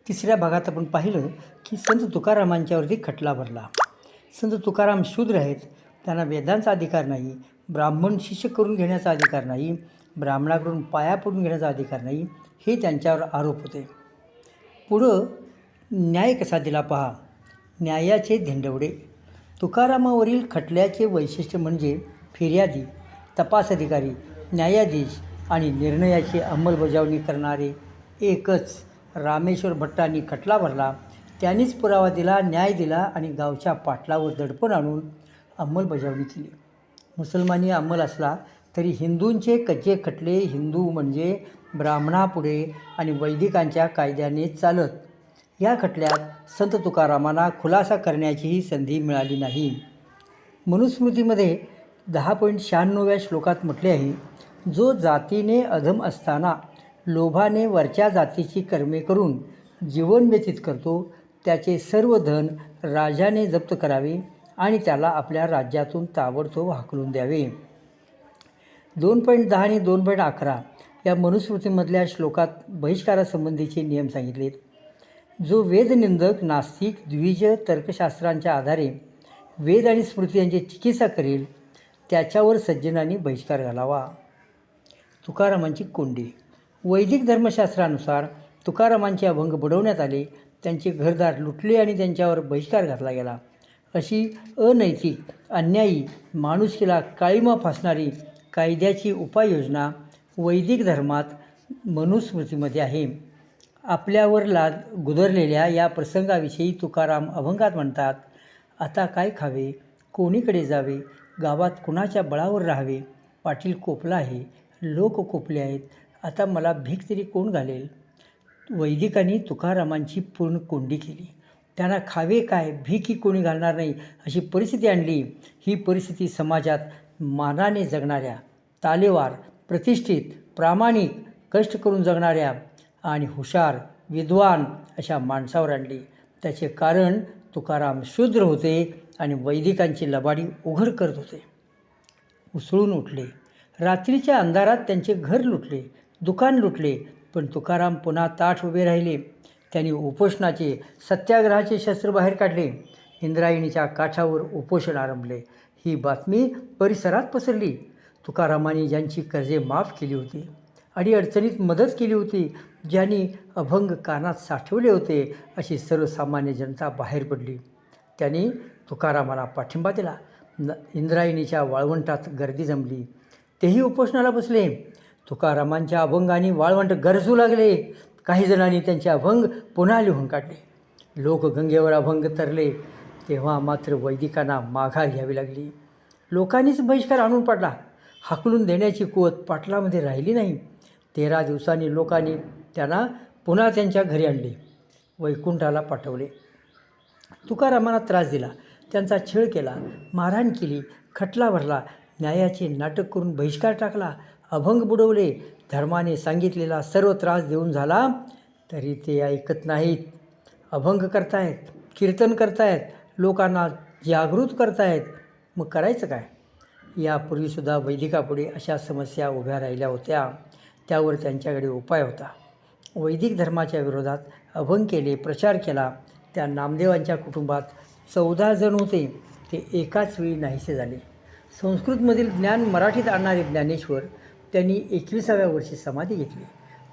तिसऱ्या भागात आपण पाहिलं की संत तुकारामांच्यावरती खटला भरला. संत तुकाराम शूद्र आहेत, त्यांना वेदांचा अधिकार नाही, ब्राह्मण शिष्य करून घेण्याचा अधिकार नाही, ब्राह्मणाकडून पाया पडून घेण्याचा अधिकार नाही, हे त्यांच्यावर आरोप होते. पुढं न्याय कसा दिला पहा. न्यायाचे धिंडवडे. तुकारामावरील खटल्याचे वैशिष्ट्य म्हणजे फिर्यादी, तपास अधिकारी, न्यायाधीश आणि निर्णयाची अंमलबजावणी करणारे एकच. रामेश्वर भट्टांनी खटला भरला, त्यांनीच पुरावा दिला, न्याय दिला आणि गावच्या पाटलावर दडपण आणून अंमलबजावणी केली. मुसलमानी अंमल असला तरी हिंदूंचे कच्चे खटले हिंदू म्हणजे ब्राह्मणापुढे आणि वैदिकांच्या कायद्याने चालत. या खटल्यात संत तुकारामांना खुलासा करण्याचीही संधी मिळाली नाही. मनुस्मृतीमध्ये 10.96व्या श्लोकात म्हटले आहे, जो जातीने अधम असताना लोभाने वरच्या जातीची कर्मे करून जीवन व्यतीत करतो, त्याचे सर्व धन राजाने जप्त करावे आणि त्याला आपल्या राज्यातून ताबडतोब हाकलून द्यावे. 2.10 आणि 2.11 या मनुस्मृतीमधल्या श्लोकात बहिष्कारासंबंधीचे नियम सांगितलेत. जो वेदनिंदक, नास्तिक, द्विज तर्कशास्त्रांच्या आधारे वेद आणि स्मृती यांची चिकित्सा करेल, त्याच्यावर सज्जनांनी बहिष्कार घालावा. तुकारामांची कोंडी. वैदिक धर्मशास्त्रानुसार तुकारामांचे अभंग बुडवण्यात आले, त्यांचे घरदार लुटले आणि त्यांच्यावर बहिष्कार घातला गेला. अशी अनैतिक, अन्यायी, माणुसकीला काळिमा फासणारी कायद्याची उपाययोजना वैदिक धर्मात मनुस्मृतीमध्ये आहे. आपल्यावर गुदरलेल्या या प्रसंगाविषयी तुकाराम अभंगात म्हणतात, आता काय खावे, कोणीकडे जावे, गावात कुणाच्या बळावर राहावे, पाटील कोपला आहे, लोक कोपले आहेत, आता मला भीक तरी कोण घालेल. वैदिकांनी तुकारामांची पूर्ण कोंडी केली. त्यांना खावे काय, भीकही कोणी घालणार नाही अशी परिस्थिती आणली. ही परिस्थिती समाजात मानाने जगणाऱ्या, तालेवार, प्रतिष्ठित, प्रामाणिक, कष्ट करून जगणाऱ्या आणि हुशार, विद्वान अशा माणसावर आणली. त्याचे कारण तुकाराम शूद्र होते आणि वैदिकांची लबाडी उघड करत होते. उसळून उठले. रात्रीच्या अंधारात त्यांचे घर लुटले, दुकान लुटले, पण तुकाराम पुन्हा ताठ उभे राहिले. त्यांनी उपोषणाचे, सत्याग्रहाचे शस्त्र बाहेर काढले. इंद्रायणीच्या काठावर उपोषण आरंभले. ही बातमी परिसरात पसरली. तुकारामांनी ज्यांची कर्जे माफ केली होती, अडीअडचणीत मदत केली होती, ज्यांनी अभंग कानात साठवले होते, अशी सर्वसामान्य जनता बाहेर पडली. त्यांनी तुकारामाला पाठिंबा दिला. इंद्रायणीच्या वाळवंटात गर्दी जमली. तेही उपोषणाला बसले. तुकारामांच्या अभंगाने वाळवंट गरजू लागले. काही जणांनी त्यांचे अभंग पुन्हा लिहून काढले. लोक गंगेवर अभंग तरले. तेव्हा मात्र वैदिकांना माघार घ्यावी लागली. लोकांनीच बहिष्कार आणून पाडला. हाकलून देण्याची कुवत पाटलामध्ये राहिली नाही. 13 दिवसांनी लोकांनी त्यांना पुन्हा त्यांच्या घरी आणले, वैकुंठाला पाठवले. तुकारामांना त्रास दिला, त्यांचा छळ केला, मारहाण केली, खटला भरला, न्यायाचे नाटक करून बहिष्कार टाकला, अभंग बुडवले. धर्माने सांगितलेला सर्व त्रास देऊन झाला तरी ते ऐकत नाहीत. अभंग करतायत, कीर्तन करतायत, लोकांना जागृत करतायत. मग करायचं काय? यापूर्वीसुद्धा वैदिकापुढे अशा समस्या उभ्या राहिल्या होत्या. त्यावर त्यांच्याकडे उपाय होता. वैदिक धर्माच्या विरोधात अभंग केले, प्रचार केला. त्या नामदेवांच्या कुटुंबात 14 जण होते, ते एकाच वेळी नाहीसे झाले. संस्कृतमधील ज्ञान मराठीत आणणारे ज्ञानेश्वर त्यांनी 21व्या वर्षी समाधी घेतली.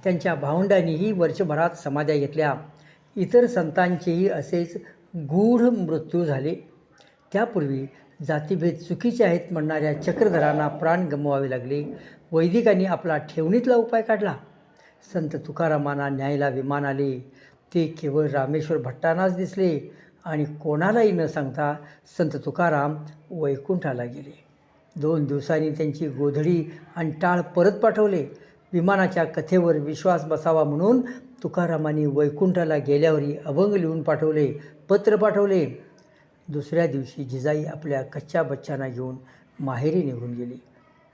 त्यांच्या भावंडांनीही वर्षभरात समाध्या घेतल्या. इतर संतांचेही असेच गूढ मृत्यू झाले. त्यापूर्वी जातीभेद चुकीचे आहेत म्हणणाऱ्या चक्रधरांना प्राण गमवावे लागले. वैदिकांनी आपला ठेवणीतला उपाय काढला. संत तुकारामांना न्यायला विमान आले. ते केवळ रामेश्वर भट्टांनाच दिसले आणि कोणालाही न सांगता संत तुकाराम वैकुंठाला गेले. 2 दिवसांनी त्यांची गोधडी आणि टाळ परत पाठवले. विमानाच्या कथेवर विश्वास बसावा म्हणून तुकारामांनी वैकुंठाला गेल्यावरही अभंग लिहून पाठवले, पत्र पाठवले. दुसऱ्या दिवशी जिजाई आपल्या कच्च्या बच्चांना घेऊन माहेरी निघून गेली.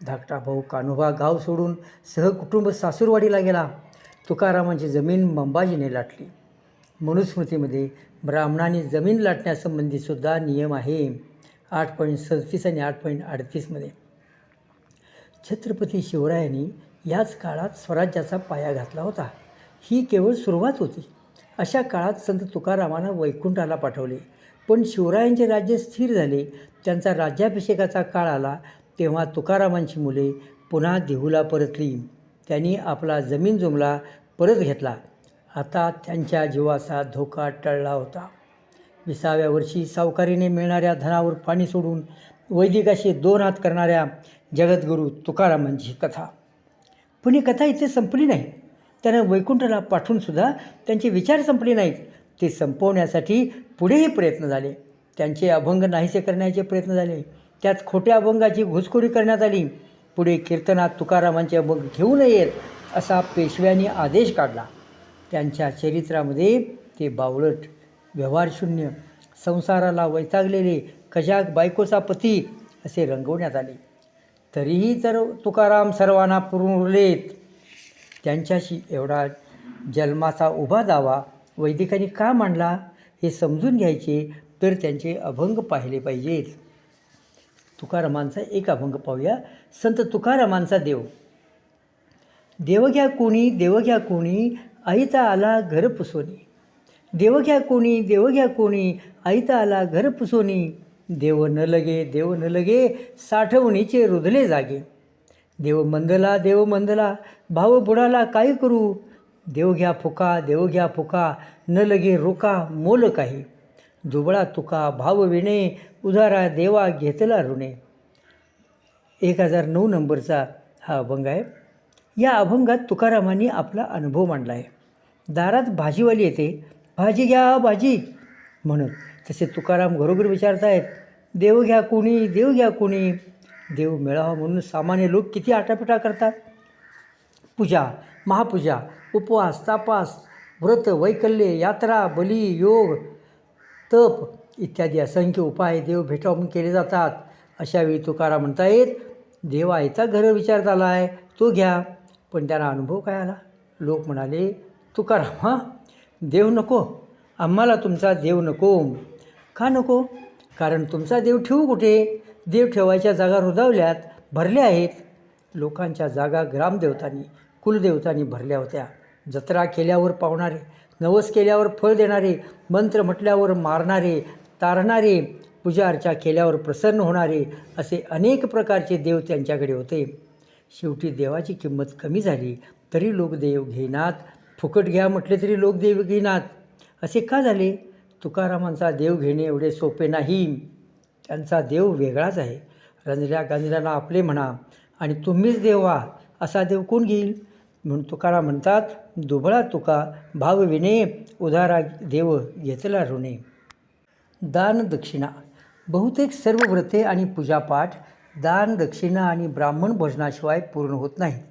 धाकटा भाऊ कान्होबा गाव सोडून सहकुटुंब सासूरवाडीला गेला. तुकारामांची जमीन मंबाजीने लाटली. मनुस्मृतीमध्ये ब्राह्मणांनी जमीन लाटण्यासंबंधीसुद्धा नियम आहे. 8.37 आणि 8.38मध्ये. छत्रपती शिवरायांनी याच काळात स्वराज्याचा पाया घातला होता. ही केवळ सुरुवात होती. अशा काळात संत तुकारामांना वैकुंठाला पाठवले. पण शिवरायांचे राज्य स्थिर झाले. त्यांचा राज्याभिषेकाचा काळ आला तेव्हा तुकारामांची मुले पुन्हा देहूला परतली. त्यांनी आपला जमीन जुमला परत घेतला. आता त्यांच्या जीवाचा धोका टळला होता. 20व्या वर्षी सावकारीने मिळणाऱ्या धनावर पाणी सोडून वैदिकाशी 2 हात करणाऱ्या जगद्गुरू तुकारामांची कथा. पण ही कथा इथे संपली नाही. त्यांना वैकुंठाला पाठवूनसुद्धा त्यांचे विचार संपले नाहीत. ते संपवण्यासाठी पुढेही प्रयत्न झाले. त्यांचे अभंग नाहीसे करण्याचे प्रयत्न झाले. त्यात खोट्या अभंगाची घुसखोरी करण्यात आली. पुढे कीर्तनात तुकारामांचे अभंग घेऊ नयेत असा पेशव्यांनी आदेश काढला. त्यांच्या चरित्रामध्ये ते बावळट, व्यवहारशून्य, संसाराला वैतागलेले, कजाग बायकोचा पती असे रंगवण्यात आले. तरीही तर तुकाराम सर्वांना पुरून उरलेत. त्यांच्याशी एवढा जन्माचा उभा दावा वैदिकांनी का मांडला हे समजून घ्यायचे तर त्यांचे अभंग पाहिले पाहिजेत. तुकारामांचा एक अभंग पाहूया. संत तुकारामांचा देव. देव घ्या कोणी, देव घ्या कोणी, आईता आला घर पुसोनी. देव घ्या कोणी, देव घ्या कोणी, आईता आला घर पुसोनी. देव न लगे, देव न लगे, साठवणीचे रुधले जागे. देव मंदला, भाव बुडाला काय करू. देव घ्या फुका, देव घ्या फुका, न लगे रोका मोल काही. दुबळा तुका भाव विणे, उधारा देवा घेतला ऋणे. 1009 नंबरचा हा अभंग आहे. या अभंगात तुकारामांनी आपला अनुभव मांडला आहे. दारात भाजीवाली येते, भाजी घ्या भाजी म्हणून. तसे तुकाराम घरोघर विचारत आहेत, देव घ्या कोणी, देव घ्या कोणी. देव मिळावा म्हणून सामान्य लोक किती आटापिटा करतात. पूजा, महापूजा, उपवास, तापास, व्रत, वैकल्य, यात्रा, बली, योग, तप इत्यादी असंख्य उपाय देव भेटावून केले जातात. अशावेळी तुकाराम म्हणतायत, देव आयता घर विचारत आला आहे, तो घ्या. पण त्यांना अनुभव काय आला. लोक म्हणाले, तुकाराम हां देव नको, आम्हाला तुमचा देव नको. का नको? कारण तुमचा देव ठेवू कुठे. देव ठेवायच्या जागा रुदावल्यात, भरल्या आहेत. लोकांच्या जागा ग्रामदेवतांनी, कुलदेवतांनी भरल्या होत्या. जत्रा केल्यावर पावणारे, नवस केल्यावर फळ देणारे, मंत्र म्हटल्यावर मारणारे, तारणारे, पूजा अर्चा केल्यावर प्रसन्न होणारे असे अनेक प्रकारचे देव त्यांच्याकडे होते. शेवटी देवाची किंमत कमी झाली तरी लोक देव घेईनात. फुकट घ्या म्हटले तरी लोक देव घेईनात. असे का झाले? तुकारामांचा देव घेणे एवढे सोपे नाही. त्यांचा देव वेगळाच आहे. रंजल्या गांजल्याला आपले म्हणा आणि तुम्हीच देव व्हा असा देव कोण घेईल. म्हणून तुकाराम म्हणतात, दुबळा तुका भाव विणे, उधारा देव घेतला ऋणे. दान दक्षिणा. बहुतेक सर्व व्रते आणि पूजापाठ दान दक्षिणा आणि ब्राह्मण भोजनाशिवाय पूर्ण होत नाहीत.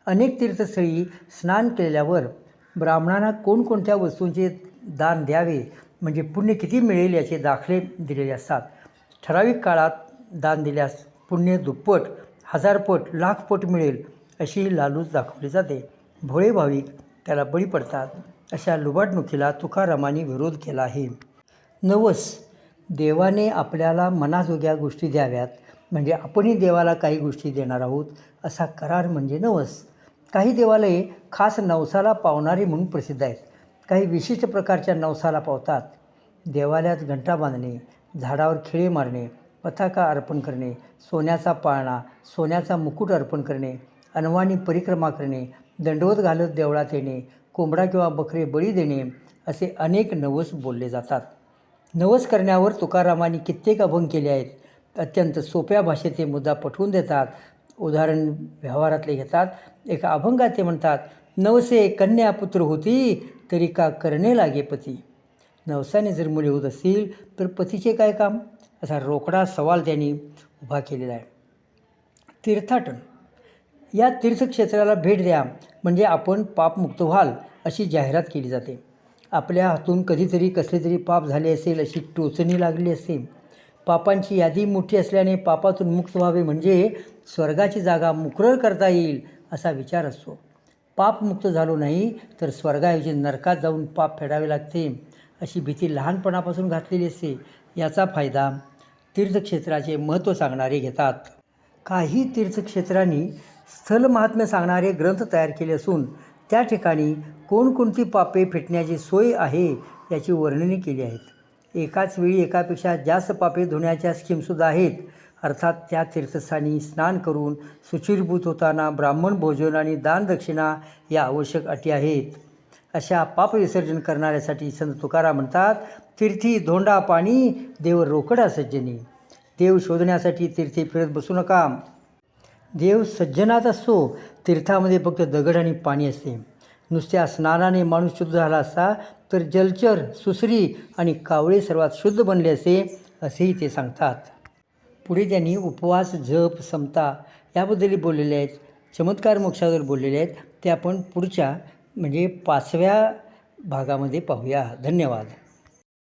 अनेक तीर्थस्थळी स्नान केल्यावर ब्राह्मणांना कोणकोणत्या वस्तूंचे दान द्यावे म्हणजे पुण्य किती मिळेल याचे दाखले दिलेले असतात. ठराविक काळात दान दिल्यास पुण्य दुप्पट, 1000 पट, लाख पट मिळेल अशी लालूच दाखवली जाते. भोळे भाविक त्याला बळी पडतात. अशा लुबाडणुकीला तुकारामांनी विरोध केला आहे. नवस. देवाने आपल्याला मनाजोग्या गोष्टी द्याव्यात म्हणजे आपणही देवाला काही गोष्टी देणार आहोत असा करार म्हणजे नवस. काही देवालये खास नवसाला पावणारी म्हणून प्रसिद्ध आहेत. काही विशिष्ट प्रकारच्या नवसाला पावतात. देवालयात घंटा बांधणे, झाडावर खिळे मारणे, पताका अर्पण करणे, सोन्याचा पाळणा, सोन्याचा मुकुट अर्पण करणे, अनवाणी परिक्रमा करणे, दंडवत घालत देवळात येणे, कोंबडा किंवा बकरे बळी देणे असे अनेक नवस बोलले जातात. नवस करण्यावर तुकारामांनी कित्येक अभंग केले आहेत. अत्यंत सोप्या भाषेत ते मुद्दा पटवून देतात. उदाहरण व्यवहारातले घेतात. एका अभंगात ते म्हणतात, नवसे कन्या पुत्र होती तरी का करणे लागे पती. नवसाने जर मुले होत असतील तर पतीचे काय काम असा रोकडा सवाल त्यांनी उभा केलेला आहे. तीर्थाटन. या तीर्थक्षेत्राला भेट द्या म्हणजे आपण पापमुक्त व्हाल अशी जाहिरात केली जाते. आपल्या हातून कधीतरी कसले तरी पाप झाले असेल अशी टोचणी लागली असते. पापांची यादी मोठी असल्याने पापातून मुक्त व्हावे म्हणजे स्वर्गाची जागा मुकरर करता येईल असा विचार असतो. पापमुक्त झालो नाही तर स्वर्गाऐवजी नरकात जाऊन पाप फेडावे लागते अशी भीती लहानपणापासून घातलेली असते. याचा फायदा तीर्थक्षेत्राचे महत्त्व सांगणारे घेतात. काही तीर्थक्षेत्रांनी स्थल महात्म्य सांगणारे ग्रंथ तयार केले असून त्या ठिकाणी कोणकोणती पापे फेटण्याची सोय आहे याची वर्णने केली आहेत. एकाच वेळी एकापेक्षा जास्त पापे धुण्याच्या स्कीमसुद्धा आहेत. अर्थात त्या तीर्थस्थानी स्नान करून शुचिर्भूत होताना ब्राह्मण भोजन आणि दानदक्षिणा या आवश्यक अटी आहेत. अशा पापविसर्जन करणाऱ्यासाठी संत तुकाराम म्हणतात, तीर्थी धोंडा पाणी देव रोकडा सज्जनी. देव शोधण्यासाठी तीर्थी फिरत बसू नका. देव सज्जनात असतो. तीर्थामध्ये फक्त दगड आणि पाणी असते. नुसत्या स्नानाने माणूस शुद्ध झाला असता तर जलचर, सुसरी आणि कावळे सर्वात शुद्ध बनले असते, असेही ते सांगतात. पुढे त्यांनी उपवास, जप, समता याबद्दलही बोललेले आहेत. चमत्कार मोक्षावर बोललेले आहेत. ते आपण पुढच्या म्हणजे 5व्या भागामध्ये पाहूया. धन्यवाद.